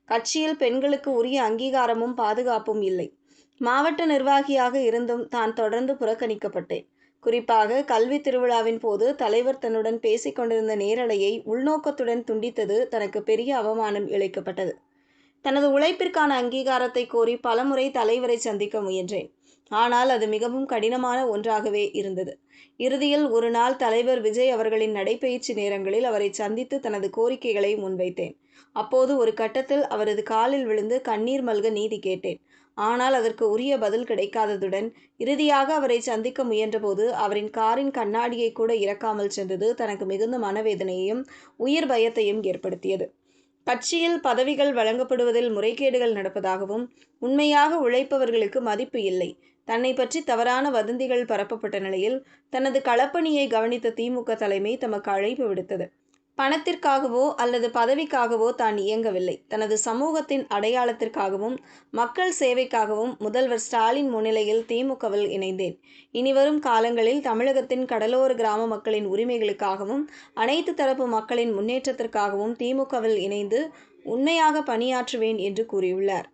கட்சியில் பெண்களுக்கு உரிய அங்கீகாரமும் பாதுகாப்பும் இல்லை. மாவட்ட நிர்வாகியாக இருந்தும் தான் தொடர்ந்து புறக்கணிக்கப்பட்டேன். குறிப்பாக கல்வி திருவிழாவின் போது தலைவர் தன்னுடன் பேசிக் கொண்டிருந்த நேரலையை உள்நோக்கத்துடன் துண்டித்தது தனக்கு பெரிய அவமானம் இழைக்கப்பட்டது. தனது உழைப்பிற்கான அங்கீகாரத்தை கோரி பலமுறை தலைவரை சந்திக்க முயன்றேன். ஆனால் அது மிகவும் கடினமான ஒன்றாகவே இருந்தது. இறுதியில் ஒரு நாள் தலைவர் விஜய் அவர்களின் நடைபயிற்சி நேரங்களில் அவரை சந்தித்து தனது கோரிக்கைகளை முன்வைத்தேன். அப்போது ஒரு கட்டத்தில் அவரது காலில் விழுந்து கண்ணீர் மல்க நீதி கேட்டேன். ஆனால் அதற்கு உரிய பதில் கிடைக்காததுடன் இறுதியாக அவரை சந்திக்க முயன்றபோது அவரின் காரின் கண்ணாடியை கூட இறக்காமல் சென்றது தனக்கு மிகுந்த மனவேதனையையும் உயிர் பயத்தையும் ஏற்படுத்தியது. கட்சியில் பதவிகள் வழங்கப்படுவதில் முறைகேடுகள் நடப்பதாகவும் உண்மையாக உழைப்பவர்களுக்கு மதிப்பு இல்லை, தன்னை பற்றி தவறான வதந்திகள் பரப்பப்பட்ட நிலையில் தனது களப்பணியை கவனித்த திமுக தலைமை தமக்கு அழைப்பு விடுத்தது. பணத்திற்காகவோ அல்லது பதவிக்காகவோ தான் இயங்கவில்லை. தனது சமூகத்தின் அடையாளத்திற்காகவும் மக்கள் சேவைக்காகவும் முதல்வர் ஸ்டாலின் முன்னிலையில் திமுகவில் இணைந்தேன். இனிவரும் காலங்களில் தமிழகத்தின் கடலோர கிராம மக்களின் உரிமைகளுக்காகவும் அனைத்து தரப்பு மக்களின் முன்னேற்றத்திற்காகவும் திமுகவில் இணைந்து உண்மையாக பணியாற்றுவேன் என்று கூறியுள்ளார்.